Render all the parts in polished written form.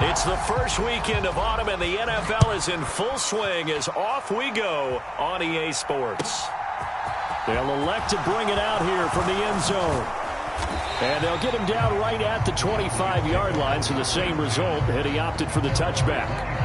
It's the first weekend of autumn, and the NFL is in full swing as off we go on EA Sports. They'll elect to bring it out here from the end zone. And they'll get him down right at the 25-yard line, so the same result, and he opted for the touchback.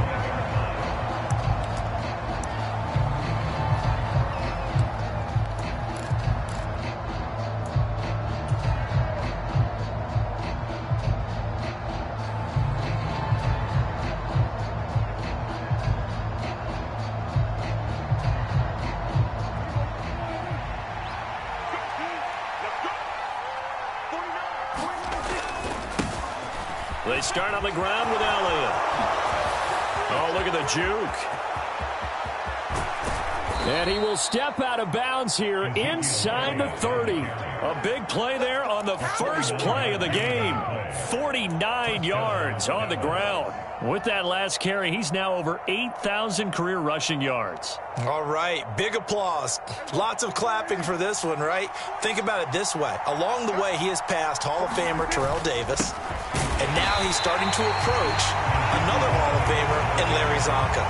They start on the ground with Elliott. Oh, look at the juke. And he will step out of bounds here inside the 30. A big play there on the first play of the game. 49 yards on the ground. With that last carry, he's now over 8,000 career rushing yards. All right, big applause. Lots of clapping for this one, right? Think about it this way. Along the way, he has passed Hall of Famer Terrell Davis, and now he's starting to approach another Hall of Famer in Larry Zonka.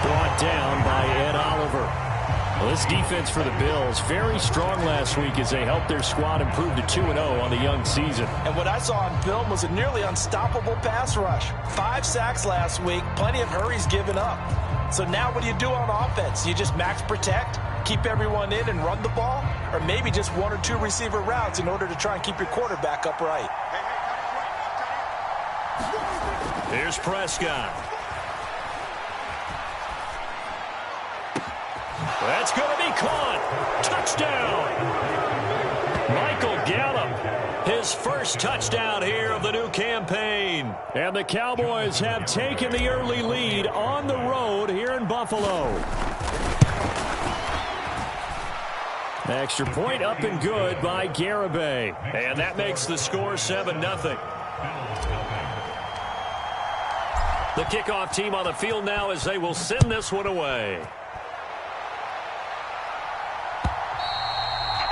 Brought down by Ed Oliver. Well, this defense for the Bills, very strong last week as they helped their squad improve to 2-0 on the young season. And what I saw on film was a nearly unstoppable pass rush. 5 sacks last week, plenty of hurries given up. So now what do you do on offense? You just max protect, keep everyone in and run the ball? Or maybe just 1 or 2 receiver routes in order to try and keep your quarterback upright? Here's Prescott. That's going to be caught. Touchdown. Michael Gallup, his first touchdown here of the new campaign. And the Cowboys have taken the early lead on the road here in Buffalo. Extra point up and good by Garibay. And that makes the score 7-0. The kickoff team on the field now as they will send this one away.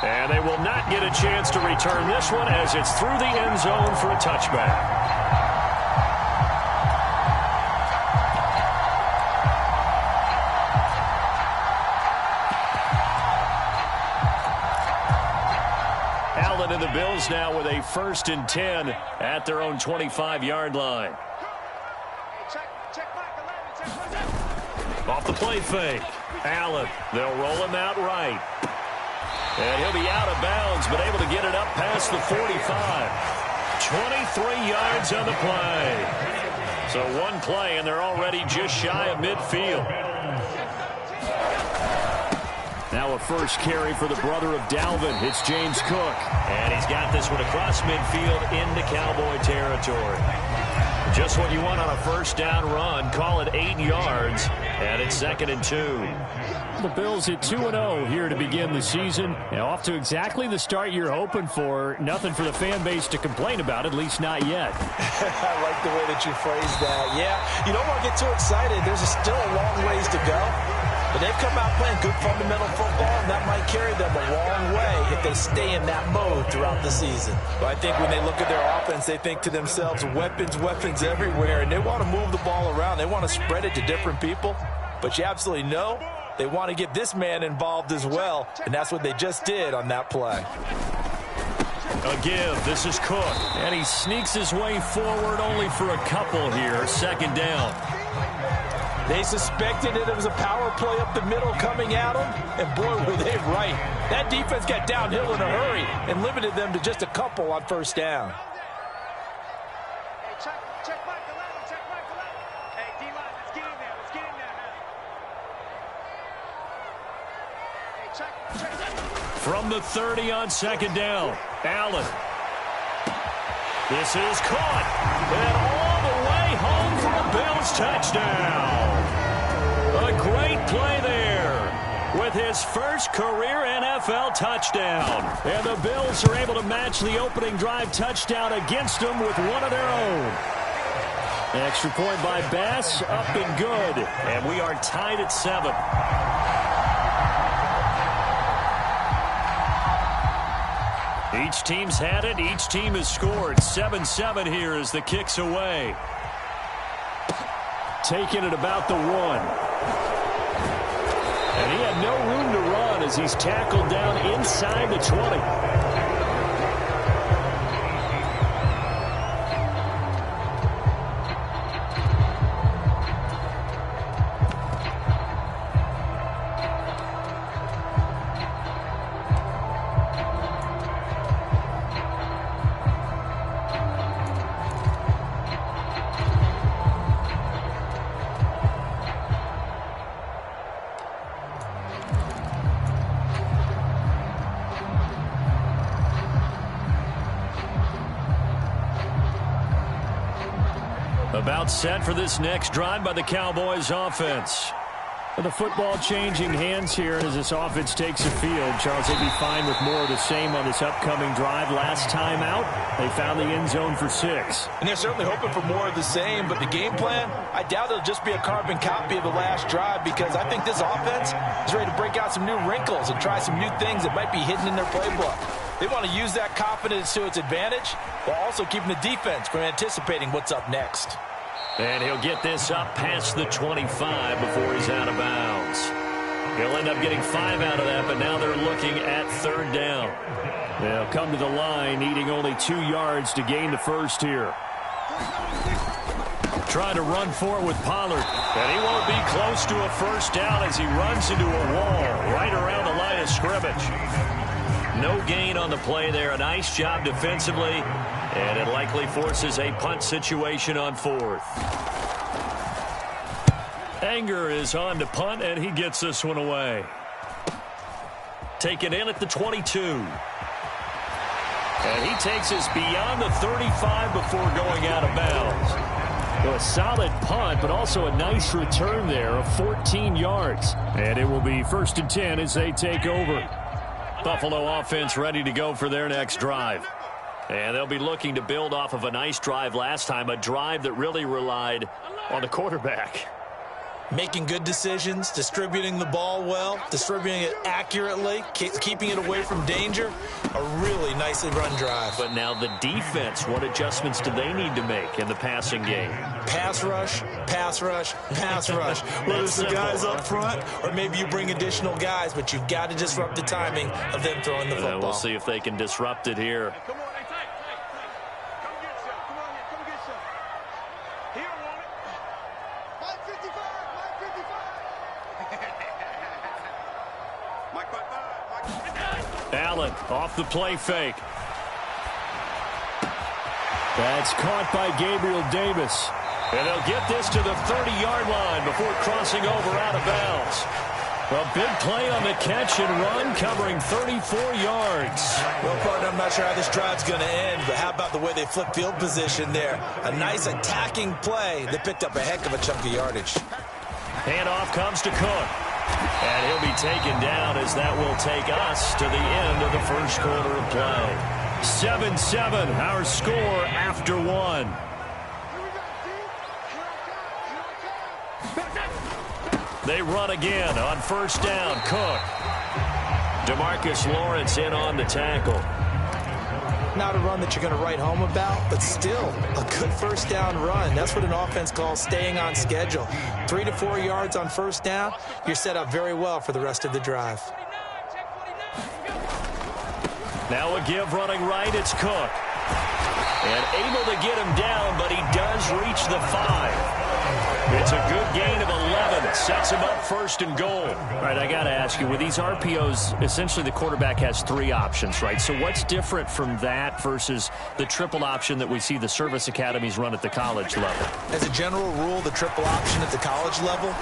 And they will not get a chance to return this one as it's through the end zone for a touchback. Allen and the Bills now with a 1st and 10 at their own 25-yard line. Off the play fake. Allen, they'll roll him out right. And he'll be out of bounds, but able to get it up past the 45. 23 yards on the play. So one play, and they're already just shy of midfield. Now a first carry for the brother of Dalvin. It's James Cook. And he's got this one across midfield into Cowboy territory. Just what you want on a first down run. Call it 8 yards, and it's 2nd and 2. The Bills at 2-0 here to begin the season. And off to exactly the start you're hoping for. Nothing for the fan base to complain about, at least not yet. I like the way that you phrased that. Yeah, you don't want to get too excited. There's still a long ways to go. But they've come out playing good fundamental football, and that might carry them a long way if they stay in that mode throughout the season. But I think when they look at their offense, they think to themselves, weapons, weapons everywhere, and they want to move the ball around. They want to spread it to different people. But you absolutely know they want to get this man involved as well, and that's what they just did on that play. A give. This is Cook. And he sneaks his way forward only for a couple here. 2nd down. They suspected that it was a power play up the middle coming at them, and boy, were they right. That defense got downhill in a hurry and limited them to just a couple on 1st down. From the 30 on 2nd down, Allen. This is caught, and all the way home for a Bills touchdown. A great play there with his first career NFL touchdown. And the Bills are able to match the opening drive touchdown against them with one of their own. Extra point by Bass, up and good. And we are tied at 7. Each team's had it. Each team has scored. 7-7 here as the kick's away. taken at about the 1. And he had no room to run as he's tackled down inside the 20. About set for this next drive by the Cowboys offense. The football changing hands here as this offense takes the field. Charles, they'd be fine with more of the same on this upcoming drive. Last time out, they found the end zone for 6. And they're certainly hoping for more of the same, but the game plan, I doubt it'll just be a carbon copy of the last drive, because I think this offense is ready to break out some new wrinkles and try some new things that might be hidden in their playbook. They want to use that confidence to its advantage while also keeping the defense from anticipating what's up next. And he'll get this up past the 25 before he's out of bounds. He'll end up getting 5 out of that, but now they're looking at 3rd down. They'll come to the line, needing only 2 yards to gain the first here. Trying to run for it with Pollard. And he won't be close to a first down as he runs into a wall right around the line of scrimmage. No gain on the play there. A nice job defensively. And it likely forces a punt situation on 4th. Anger is on to punt, and he gets this one away. Taken in at the 22. And he takes us beyond the 35 before going out of bounds. Well, a solid punt, but also a nice return there of 14 yards. And it will be 1st and 10 as they take over. Buffalo offense ready to go for their next drive. And they'll be looking to build off of a nice drive last time, a drive that really relied on the quarterback. Making good decisions, distributing the ball well, distributing it accurately, keeping it away from danger. A really nicely run drive. But now the defense, what adjustments do they need to make in the passing game? Pass rush, pass rush, pass rush. Whether it's the guys up front or maybe you bring additional guys, but you've got to disrupt the timing of them throwing the football. We'll see if they can disrupt it here. Allen off the play fake. That's caught by Gabriel Davis. And they'll get this to the 30-yard line before crossing over out of bounds. A big play on the catch and run, covering 34 yards. Well, partner, I'm not sure how this drive's going to end, but how about the way they flip field position there? A nice attacking play that picked up a heck of a chunk of yardage. Handoff comes to Cook. And he'll be taken down as that will take us to the end of the first quarter of play. 7-7, our score after 1. They run again on 1st down. Cook. DeMarcus Lawrence in on the tackle. Not a run that you're going to write home about, but still a good 1st down run. That's what an offense calls staying on schedule. 3 to 4 yards on 1st down, you're set up very well for the rest of the drive. Now a give running right, it's Cook. And able to get him down, but he does reach the 5. It's a good gain of 11. Sets him up 1st and goal. All right, I got to ask you, with these RPOs, essentially the quarterback has 3 options, right? So what's different from that versus the triple option that we see the service academies run at the college level? As a general rule, the triple option at the college level,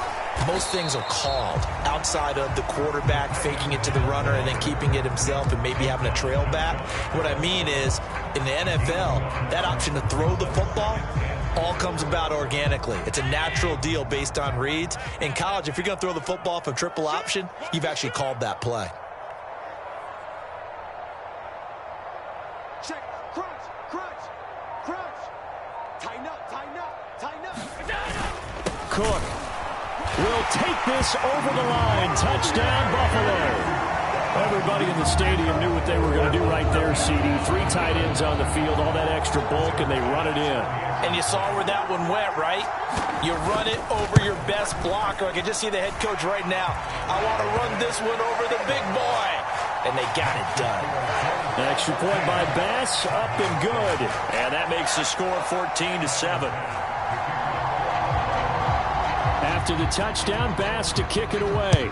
most things are called outside of the quarterback faking it to the runner and then keeping it himself and maybe having a trail back. What I mean is, in the NFL, that option to throw the football all comes about organically. It's a natural deal based on reads. In college, if you're going to throw the football from triple option, you've actually called that play. Check, crunch, crunch, crunch. Tighten up, tighten up, tighten up. Cook will take this over the line. Touchdown, Buffalo. Everybody in the stadium knew what they were going to do right there, CD. 3 tight ends on the field, all that extra bulk, and they run it in. And you saw where that one went, right? You run it over your best blocker. I can just see the head coach right now. I want to run this one over the big boy. And they got it done. An extra point by Bass, up and good. And that makes the score 14-7. After the touchdown, Bass to kick it away.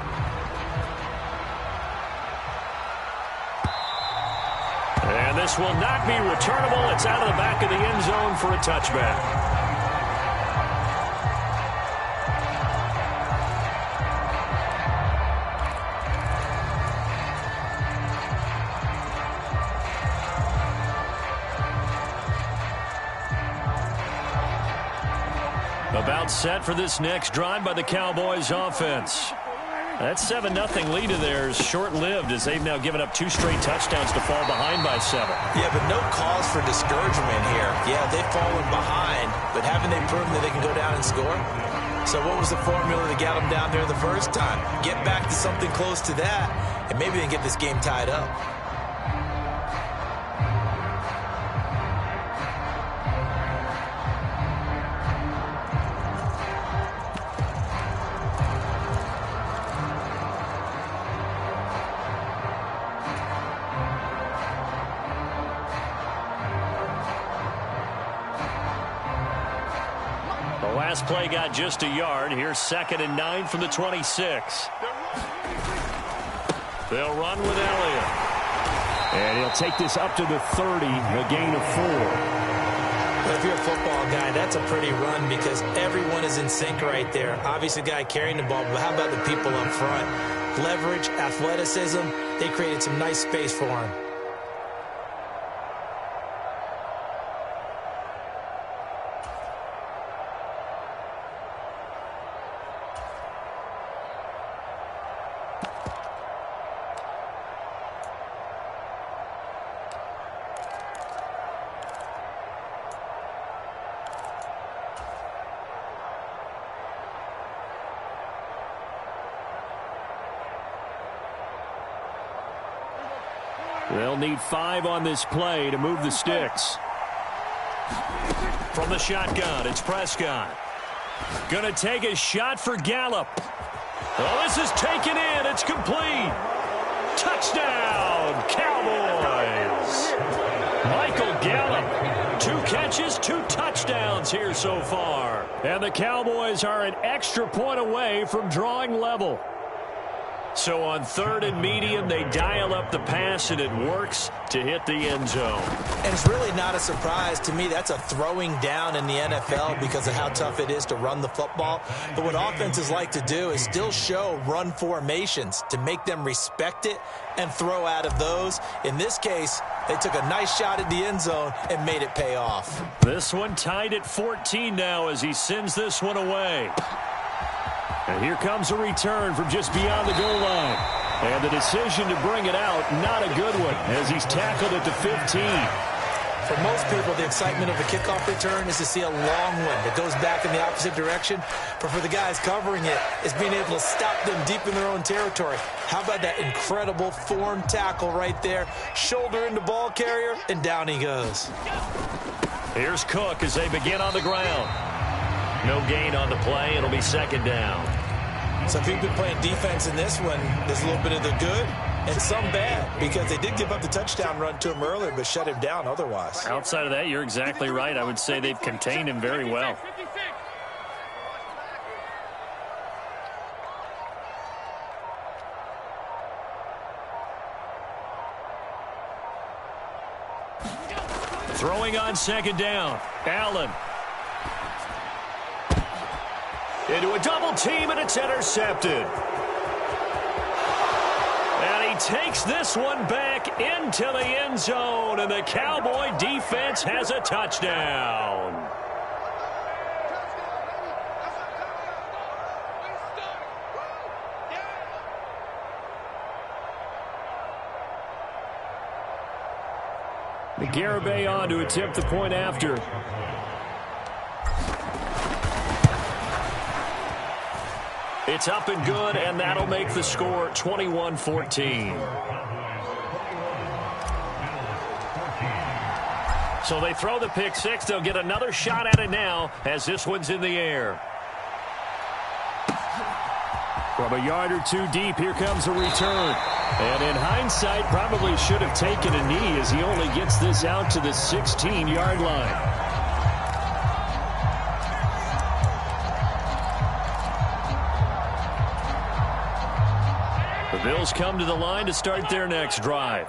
And this will not be returnable. It's out of the back of the end zone for a touchback. About set for this next drive by the Cowboys offense. That 7-0 lead of theirs short-lived as they've now given up 2 straight touchdowns to fall behind by 7. Yeah, but no cause for discouragement here. Yeah, they've fallen behind, but haven't they proven that they can go down and score? So what was the formula that got them down there the first time? Get back to something close to that, and maybe they can get this game tied up. Last play got just a yard. Here's 2nd and 9 from the 26. They'll run with Elliott. And he'll take this up to the 30, a gain of 4. If you're a football guy, that's a pretty run because everyone is in sync right there. Obviously, the guy carrying the ball, but how about the people up front? Leverage, athleticism, they created some nice space for him. They'll need 5 on this play to move the sticks. From the shotgun, it's Prescott. Gonna take a shot for Gallup. Oh, this is taken in. It's complete. Touchdown, Cowboys. Michael Gallup. 2 catches, 2 touchdowns here so far. And the Cowboys are an extra point away from drawing level. So on 3rd and medium, they dial up the pass, and it works to hit the end zone. And it's really not a surprise to me. That's a throwing down in the NFL because of how tough it is to run the football. But what offenses like to do is still show run formations to make them respect it and throw out of those. In this case, they took a nice shot at the end zone and made it pay off. This one tied at 14 now as he sends this one away. And here comes a return from just beyond the goal line. And the decision to bring it out, not a good one, as he's tackled at the 15. For most people, the excitement of a kickoff return is to see a long one that goes back in the opposite direction. But for the guys covering it, it's being able to stop them deep in their own territory. How about that incredible form tackle right there? Shoulder into ball carrier, and down he goes. Here's Cook as they begin on the ground. No gain on the play. It'll be 2nd down. Some people playing defense in this one. There's a little bit of the good and some bad because they did give up the touchdown run to him earlier but shut him down otherwise. Outside of that, you're exactly right. I would say they've contained him very well. Throwing on 2nd down. Allen. Into a double team, and it's intercepted. And he takes this one back into the end zone, and the Cowboy defense has a touchdown. Garibay on to attempt the point after. It's up and good, and that'll make the score 21-14. So they throw the pick six. They'll get another shot at it now as this one's in the air. From a yard or two deep, here comes a return. And in hindsight, probably should have taken a knee as he only gets this out to the 16-yard line. The Bills come to the line to start their next drive.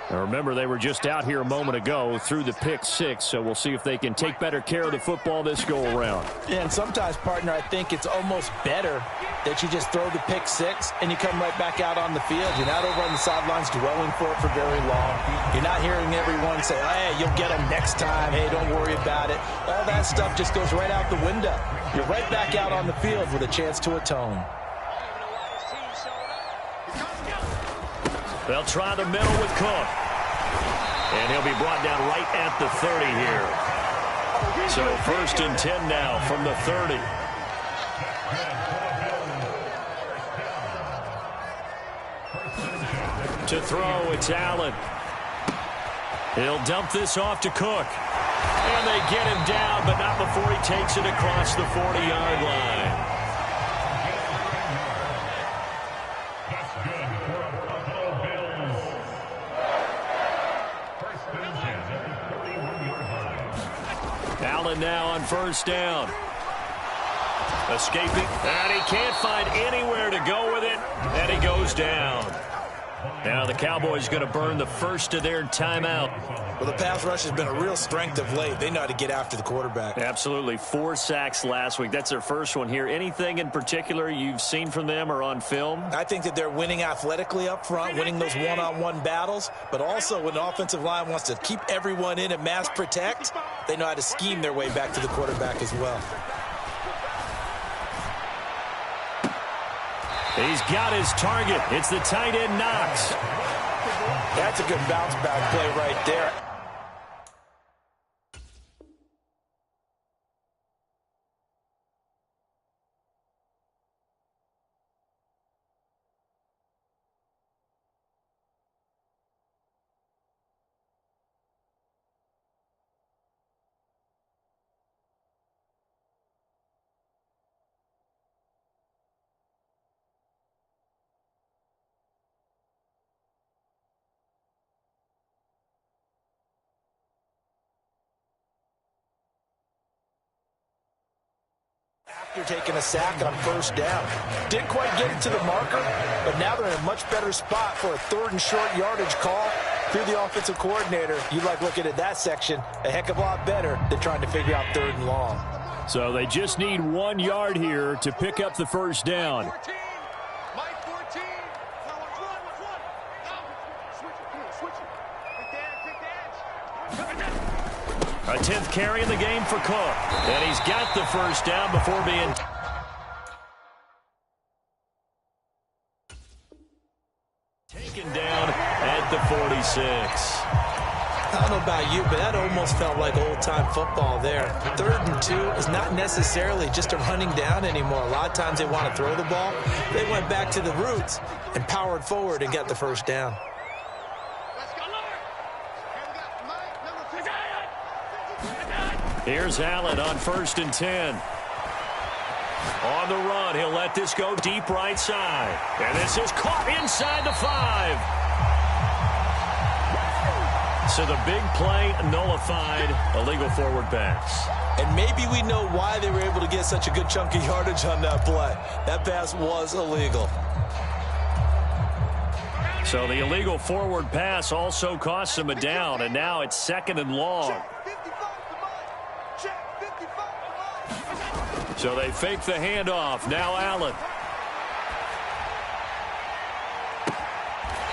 Now remember, they were just out here a moment ago through the pick six, so we'll see if they can take better care of the football this go-around. Yeah, and sometimes, partner, I think it's almost better that you just throw the pick six and you come right back out on the field. You're not over on the sidelines dwelling for it for very long. You're not hearing everyone say, hey, you'll get them next time. Hey, don't worry about it. All that stuff just goes right out the window. You're right back out on the field with a chance to atone. They'll try the middle with Cook. And he'll be brought down right at the 30 here. So 1st and 10 now from the 30. To throw, it's Allen. He'll dump this off to Cook. And they get him down, but not before he takes it across the 40-yard line. Allen now on 1st down. Escaping, and he can't find anywhere to go with it, and he goes down. Now the Cowboys going to burn the first of their timeout. Well, the pass rush has been a real strength of late. They know how to get after the quarterback. Absolutely. 4 sacks last week. That's their first one here. Anything in particular you've seen from them or on film? I think that they're winning athletically up front, winning those one-on-one battles, but also when the offensive line wants to keep everyone in and mass protect, they know how to scheme their way back to the quarterback as well. He's got his target. It's the tight end Knox. That's a good bounce back play right there. After taking a sack on 1st down. Didn't quite get it to the marker, but now they're in a much better spot for a 3rd and short yardage call. If you're the offensive coordinator, you like looking at that section a heck of a lot better than trying to figure out 3rd and long. So they just need 1 yard here to pick up the 1st down. Mike 14. Switch it. Take the edge. A 10th carry in the game for Cook. And he's got the 1st down before being taken down at the 46. I don't know about you, but that almost felt like old-time football there. 3rd and 2 is not necessarily just a running down anymore. A lot of times they want to throw the ball. They went back to the roots and powered forward and got the 1st down. Here's Allen on 1st and 10. On the run, he'll let this go deep right side. And this is caught inside the 5. So the big play nullified, illegal forward pass. And maybe we know why they were able to get such a good chunk of yardage on that play. That pass was illegal. So the illegal forward pass also cost them a down, and now it's 2nd and long. So they fake the handoff. Now Allen.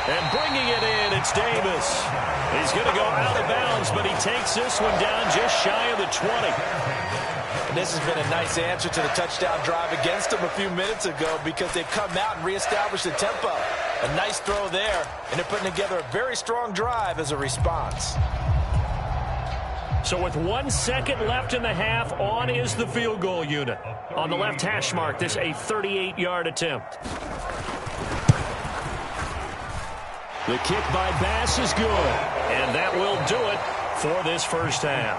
And bringing it in, it's Davis. He's going to go out of bounds, but he takes this one down just shy of the 20. And this has been a nice answer to the touchdown drive against them a few minutes ago because they've come out and reestablished the tempo. A nice throw there, and they're putting together a very strong drive as a response. So with 1 second left in the half, on is the field goal unit. On the left hash mark, this a 38-yard attempt. The kick by Bass is good, and that will do it for this first half.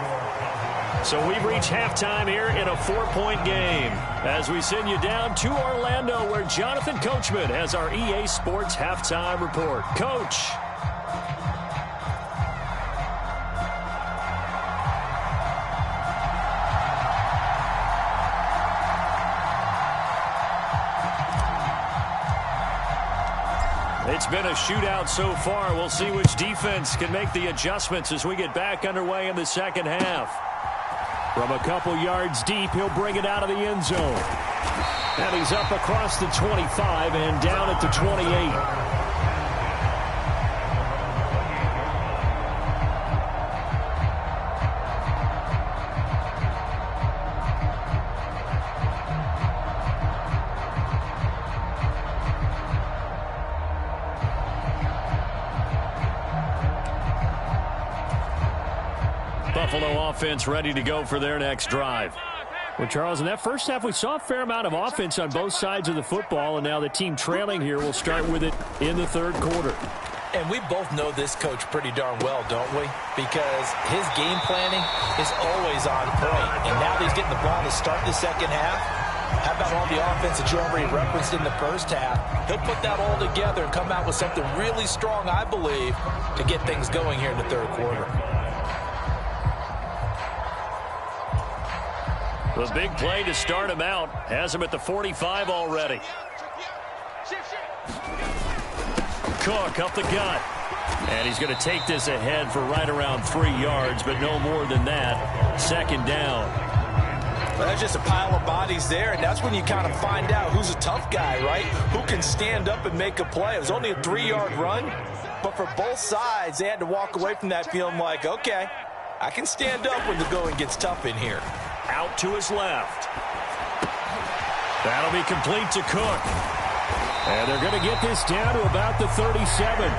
So we've reached halftime here in a 4-point game as we send you down to Orlando where Jonathan Coachman has our EA Sports halftime report. Coach. It's been a shootout so far. We'll see which defense can make the adjustments as we get back underway in the second half. From a couple yards deep, he'll bring it out of the end zone. And he's up across the 25 and down at the 28. Buffalo offense ready to go for their next drive. Well, Charles, in that first half, we saw a fair amount of offense on both sides of the football, and now the team trailing here will start with it in the third quarter. And we both know this coach pretty darn well, don't we? Because his game planning is always on point. And now that he's getting the ball to start the second half, how about all the offense that you already referenced in the first half? He'll put that all together and come out with something really strong, I believe, to get things going here in the third quarter. The big play to start him out has him at the 45 already. Cook up the gut. And he's going to take this ahead for right around 3 yards, but no more than that. Second down. Well, that's just a pile of bodies there, and that's when you kind of find out who's a tough guy, right? Who can stand up and make a play. It was only a 3-yard run, but for both sides, they had to walk away from that feeling like, okay, I can stand up when the going gets tough in here. Out to his left. That'll be complete to Cook. And they're going to get this down to about the 37.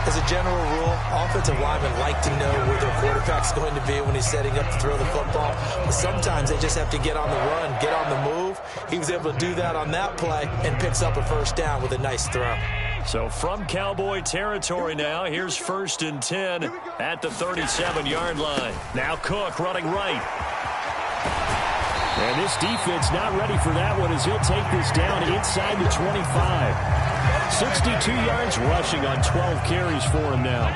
As a general rule, offensive linemen like to know where their quarterback's going to be when he's setting up to throw the football. But sometimes they just have to get on the run, get on the move. He was able to do that on that play and picks up a first down with a nice throw. So from Cowboy territory now, here's 1st and 10 at the 37-yard line. Now Cook running right. And this defense not ready for that one as he'll take this down inside the 25. 62 yards rushing on 12 carries for him now.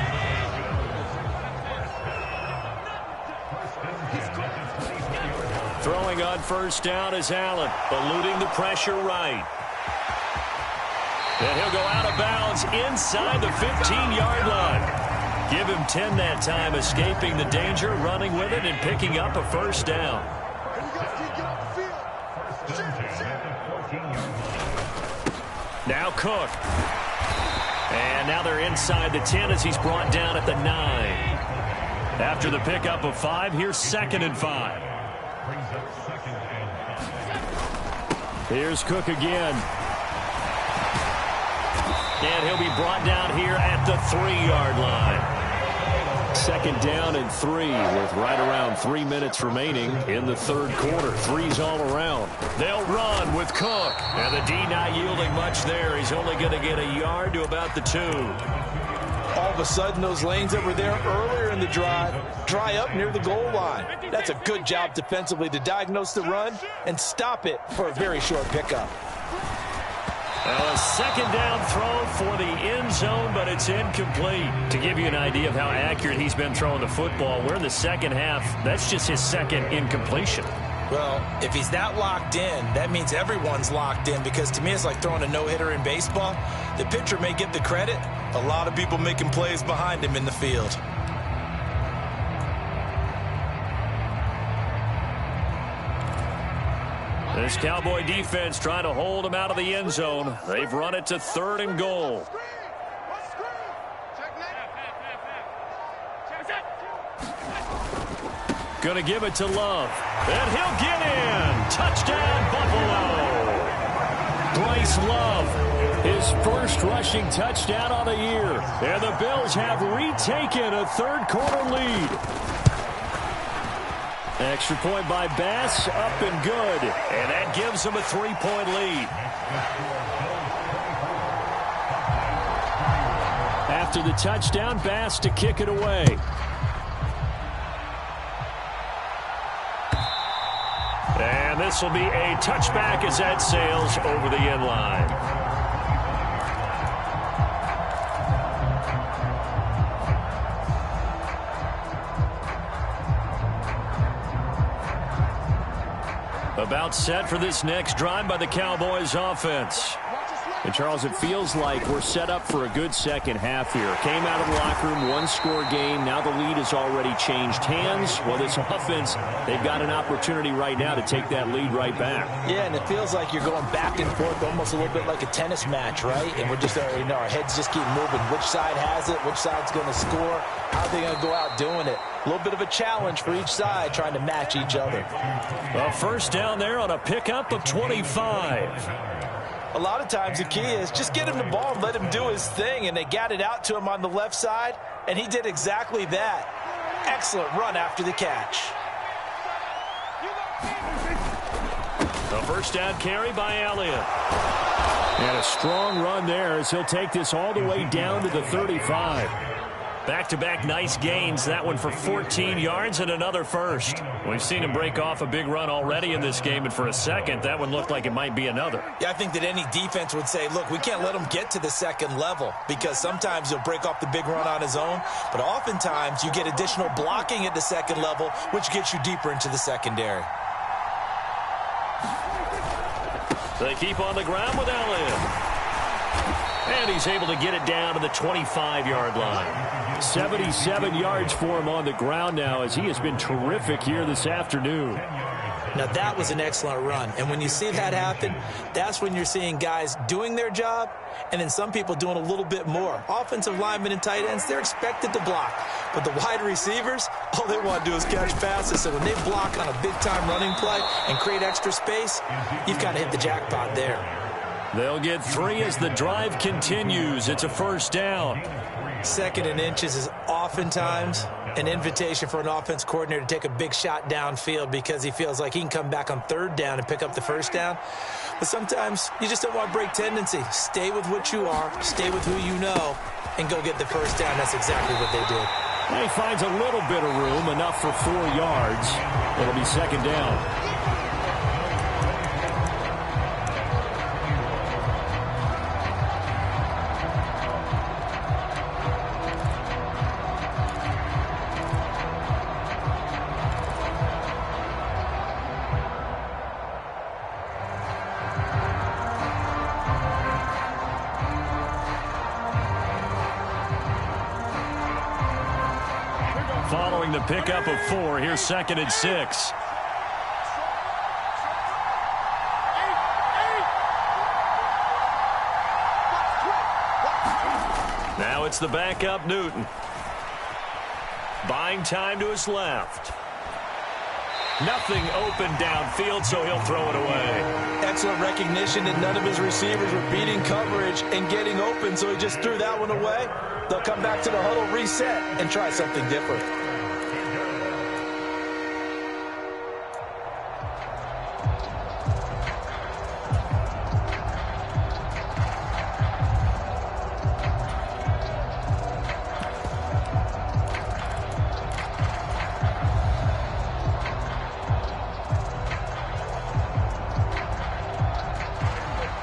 Throwing on first down is Allen, eluding the pressure right. And he'll go out of bounds inside the 15-yard line. Give him 10 that time, escaping the danger, running with it, and picking up a first down. Now Cook. And now they're inside the 10 as he's brought down at the 9. After the pickup of 5, here's 2nd and 5. Here's Cook again. And he'll be brought down here at the 3-yard line. 2nd down and 3 with right around 3 minutes remaining in the third quarter. 3's all around. They'll run with Cook. And the D not yielding much there. He's only going to get a yard to about the 2. All of a sudden, those lanes that were there earlier in the drive dry up near the goal line. That's a good job defensively to diagnose the run and stop it for a very short pickup. Well, a 2nd down throw for the end zone, but it's incomplete. To give you an idea of how accurate he's been throwing the football, we're in the second half. That's just his 2nd incompletion. Well, if he's that locked in, that means everyone's locked in, because to me it's like throwing a no-hitter in baseball. The pitcher may get the credit. A lot of people making plays behind him in the field. This Cowboy defense trying to hold him out of the end zone. They've run it to 3rd and goal. Going to give it to Love. And he'll get in. Touchdown, Buffalo. Bryce Love, his first rushing touchdown on the year. And the Bills have retaken a third quarter lead. Extra point by Bass, up and good. And that gives them a 3-point lead. After the touchdown, Bass to kick it away. And this will be a touchback as that sails over the end line. About set for this next drive by the Cowboys offense. And, Charles, it feels like we're set up for a good second half here. Came out of the locker room, one-score game. Now the lead has already changed hands. Well, this offense, they've got an opportunity right now to take that lead right back. Yeah, and it feels like you're going back and forth almost a little bit like a tennis match, right? And we're just, our heads just keep moving. Which side has it? Which side's going to score? How are they going to go out doing it? A little bit of a challenge for each side trying to match each other. A first down there on a pickup of 25. A lot of times the key is just get him the ball and let him do his thing, and they got it out to him on the left side, and he did exactly that. Excellent run after the catch. A first down carry by Elliott. And a strong run there as he'll take this all the way down to the 35. Back-to-back nice gains. That one for 14 yards and another first. We've seen him break off a big run already in this game, and for a second, that one looked like it might be another. Yeah, I think that any defense would say, look, we can't let him get to the second level because sometimes he'll break off the big run on his own, but oftentimes you get additional blocking at the second level, which gets you deeper into the secondary. They keep on the ground with Elliott. And he's able to get it down to the 25-yard line. 77 yards for him on the ground now as he has been terrific here this afternoon. Now, that was an excellent run. And when you see that happen, that's when you're seeing guys doing their job and then some people doing a little bit more. Offensive linemen and tight ends, they're expected to block. But the wide receivers, all they want to do is catch passes. So when they block on a big-time running play and create extra space, you've kind of hit the jackpot there. They'll get 3 as the drive continues. It's a first down. Second and inches is oftentimes an invitation for an offense coordinator to take a big shot downfield because he feels like he can come back on third down and pick up the first down. But sometimes you just don't want to break tendency. Stay with what you are, stay with who you know, and go get the first down. That's exactly what they did. And he finds a little bit of room, enough for 4 yards. It'll be second down. Following the pickup of 4, here's 2nd and 6. Now it's the backup Newton. Buying time to his left. Nothing open downfield, so he'll throw it away. Excellent recognition that none of his receivers were beating coverage and getting open, so he just threw that one away. They'll come back to the huddle, reset, and try something different.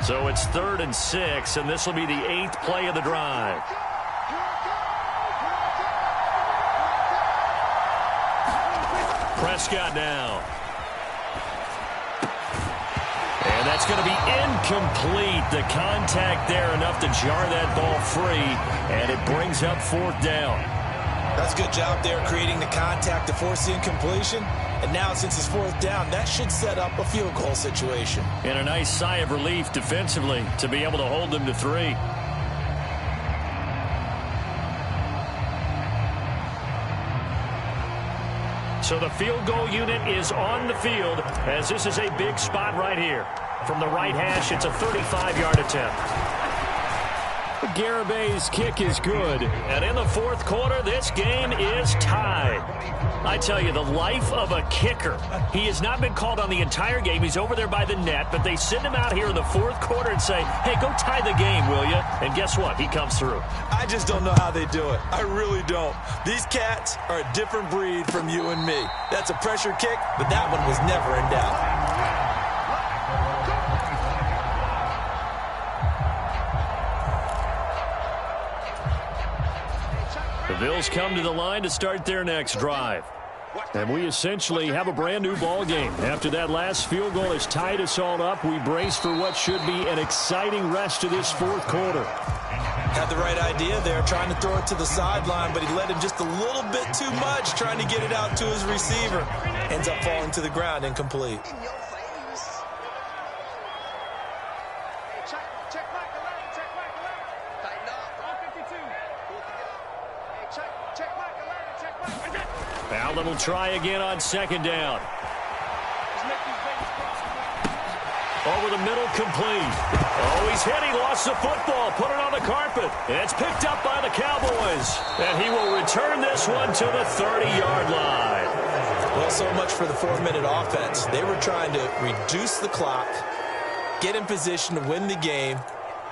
So it's 3rd and 6, and this will be the 8th play of the drive. Prescott now. And that's going to be incomplete. The contact there enough to jar that ball free, and it brings up 4th down. That's a good job there creating the contact to force the incompletion. And now since it's 4th down, that should set up a field goal situation. And a nice sigh of relief defensively to be able to hold them to 3. So the field goal unit is on the field as this is a big spot right here. From the right hash, it's a 35-yard attempt. Garabay's kick is good. And in the fourth quarter, this game is tied. I tell you, the life of a kicker. He has not been called on the entire game. He's over there by the net, but they send him out here in the fourth quarter and say, hey, go tie the game, will you? And guess what? He comes through. I just don't know how they do it. I really don't. These cats are a different breed from you and me. That's a pressure kick, but that one was never in doubt. The Bills come to the line to start their next drive. And we essentially have a brand new ball game. After that last field goal has tied us all up, we brace for what should be an exciting rest of this fourth quarter. Had the right idea there, trying to throw it to the sideline, but he let him just a little bit too much, trying to get it out to his receiver. Ends up falling to the ground, incomplete. Allen will try again on second down. Over the middle, complete. Oh, he's hit. He lost the football. Put it on the carpet. And it's picked up by the Cowboys. And he will return this one to the 30-yard line. Well, so much for the 4-minute offense. They were trying to reduce the clock, get in position to win the game,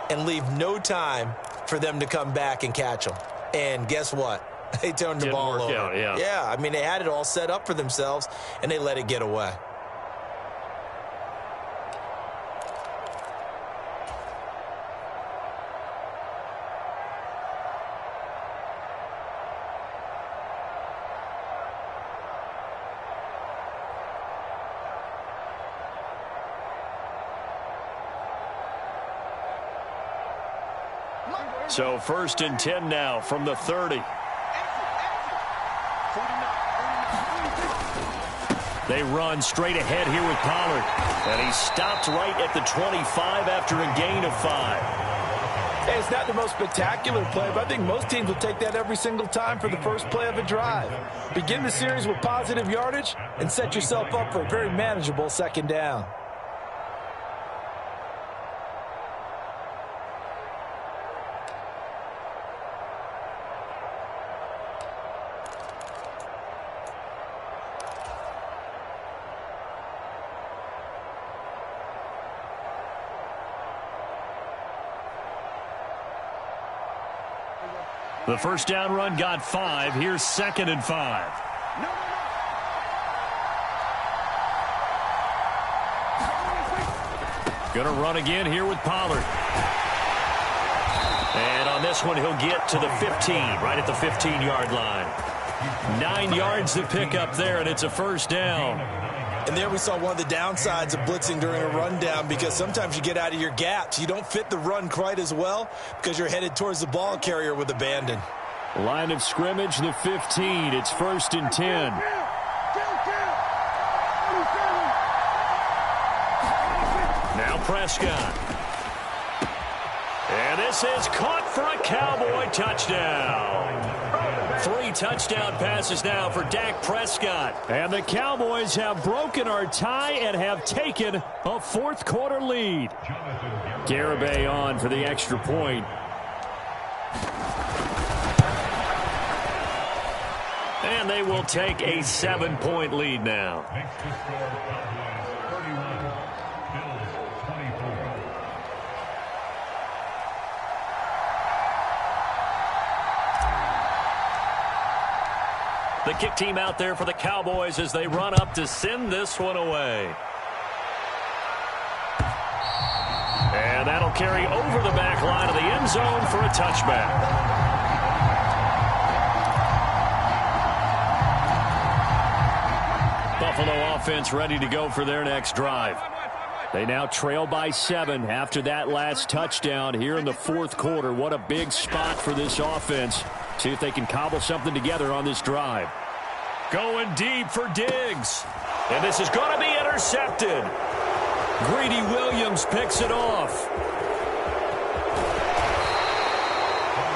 and leave no time for them to come back and catch them. And guess what? They turned the ball over. Out, yeah, I mean, they had it all set up for themselves, and they let it get away. So 1st and 10 now from the 30. They run straight ahead here with Pollard. And he stopped right at the 25 after a gain of 5. Hey, it's not the most spectacular play, but I think most teams will take that every single time for the first play of a drive. Begin the series with positive yardage and set yourself up for a very manageable second down. The first down run got 5. Here's 2nd and 5. Going to run again here with Pollard. And on this one, he'll get to the 15, right at the 15-yard line. 9 yards to pick up there, and it's a first down. And there we saw one of the downsides of blitzing during a rundown, because sometimes you get out of your gaps. You don't fit the run quite as well because you're headed towards the ball carrier with abandon. Line of scrimmage, the 15. It's 1st and 10. Now Prescott. And this is caught for a Cowboy touchdown. 3 touchdown passes now for Dak Prescott. And the Cowboys have broken our tie and have taken a fourth quarter lead. Garibay on for the extra point. And they will take a 7-point lead now. The kick team out there for the Cowboys as they run up to send this one away. And that'll carry over the back line of the end zone for a touchback. Buffalo offense ready to go for their next drive. They now trail by 7 after that last touchdown here in the fourth quarter. What a big spot for this offense. See if they can cobble something together on this drive. Going deep for Diggs. And this is going to be intercepted. Greedy Williams picks it off.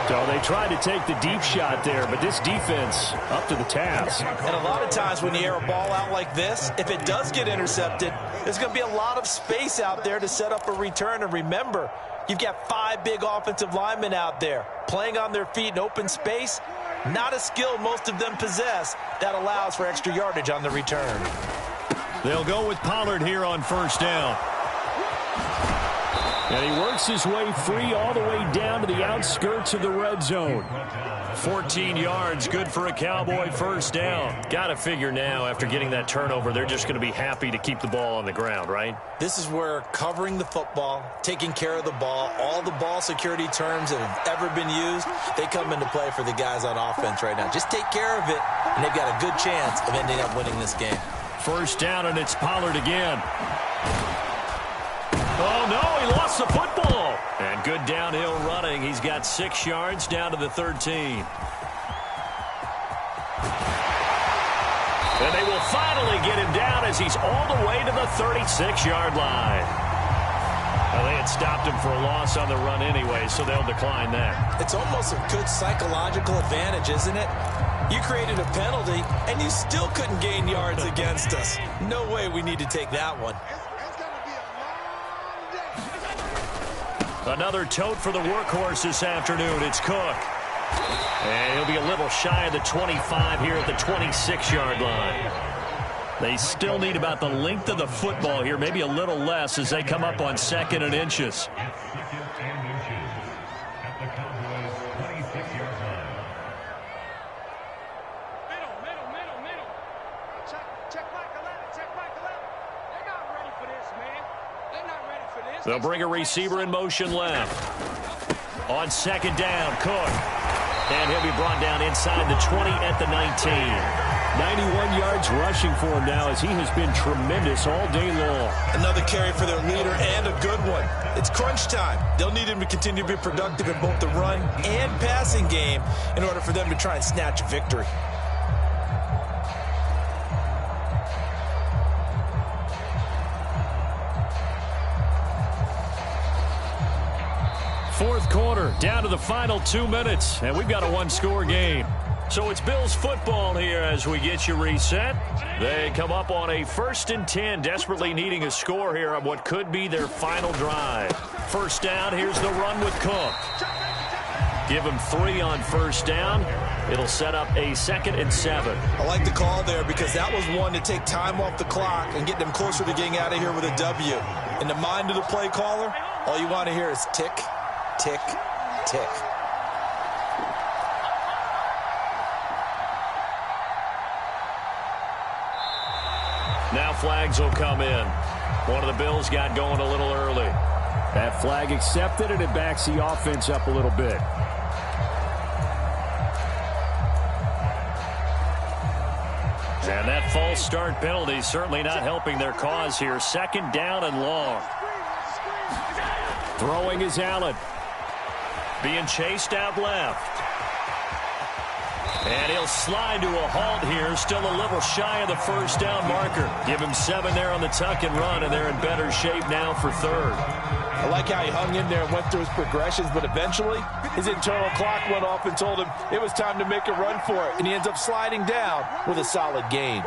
So they tried to take the deep shot there, but this defense up to the task. And a lot of times when you air a ball out like this, if it does get intercepted, there's going to be a lot of space out there to set up a return. And remember, You've got 5 big offensive linemen out there playing on their feet in open space. Not a skill most of them possess that allows for extra yardage on the return. They'll go with Pollard here on first down. And he works his way free all the way down to the outskirts of the red zone. 14 yards, good for a Cowboy first down. Got to figure now, after getting that turnover, they're just going to be happy to keep the ball on the ground, right? This is where covering the football, taking care of the ball, all the ball security terms that have ever been used, they come into play for the guys on offense right now. Just take care of it, and they've got a good chance of ending up winning this game. First down, and it's Pollard again. Oh, no, he lost the football. And good downhill running. He's got 6 yards down to the 13. And they will finally get him down as he's all the way to the 36-yard line. Well, they had stopped him for a loss on the run anyway, so they'll decline that. It's almost a good psychological advantage, isn't it? You created a penalty, and you still couldn't gain yards against us. No way we need to take that one. Another tote for the workhorse this afternoon. It's Cook. And he'll be a little shy of the 25 here at the 26-yard line. They still need about the length of the football here, maybe a little less as they come up on 2nd and inches. They'll bring a receiver in motion left. On 2nd down, Cook. And he'll be brought down inside the 20 at the 19. 91 yards rushing for him now as he has been tremendous all day long. Another carry for their leader and a good one. It's crunch time. They'll need him to continue to be productive in both the run and passing game in order for them to try and snatch a victory. Fourth quarter, down to the final 2 minutes, and we've got a one-score game. So it's Bills football here as we get you reset. They come up on a 1st and 10, desperately needing a score here on what could be their final drive. First down, here's the run with Cook. Give him 3 on first down. It'll set up a 2nd and 7. I like the call there because that was one to take time off the clock and get them closer to getting out of here with a W. In the mind of the play caller, all you want to hear is tick, tick, tick. Now flags will come in. One of the Bills got going a little early. That flag accepted, and it backs the offense up a little bit. And that false start penalty certainly not helping their cause here. 2nd down and long. Throwing is Allen. Being chased out left. And he'll slide to a halt here. Still a little shy of the first down marker. Give him 7 there on the tuck and run, and they're in better shape now for 3rd. I like how he hung in there and went through his progressions, but eventually his internal clock went off and told him it was time to make a run for it, and he ends up sliding down with a solid gain.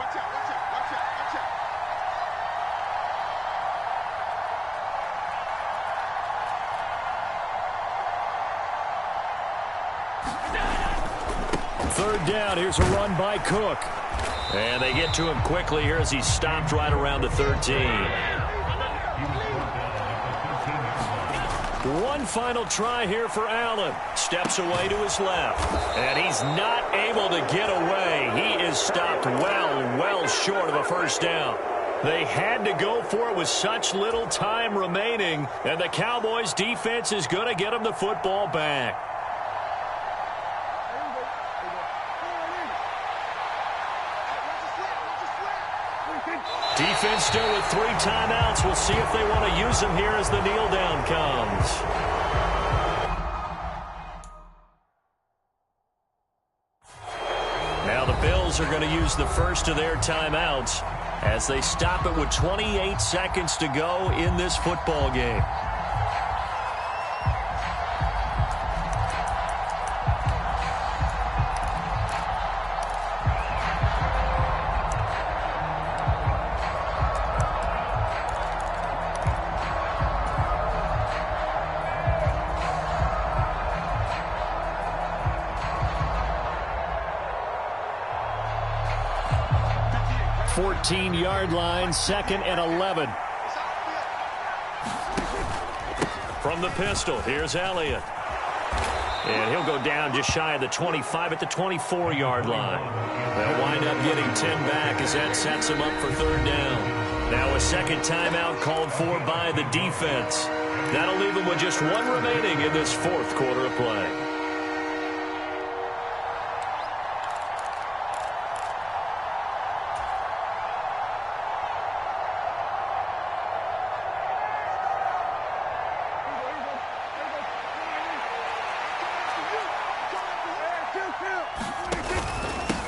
Third down, here's a run by Cook. And they get to him quickly here as he's stopped right around the 13. One final try here for Allen. Steps away to his left. And he's not able to get away. He is stopped well short of a first down. They had to go for it with such little time remaining. And the Cowboys defense is going to get him the football back. Defense still with 3 timeouts. We'll see if they want to use them here as the kneel down comes. Now the Bills are going to use the first of their timeouts as they stop it with 28 seconds to go in this football game. 14-yard line, 2nd and 11. From the pistol, here's Elliott. And he'll go down just shy of the 25 at the 24-yard line. They'll wind up getting 10 back as that sets him up for 3rd down. Now a second timeout called for by the defense. That'll leave him with just 1 remaining in this 4th quarter of play.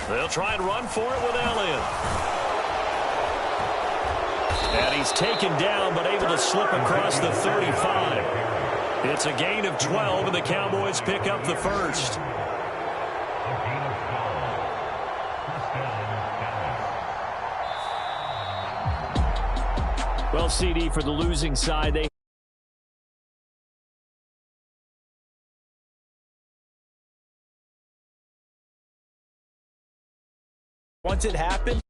They'll try and run for it with Elliott. And he's taken down but able to slip across the 35. It's a gain of 12 and the Cowboys pick up the first. Well, CD, for the losing side, they once it happened,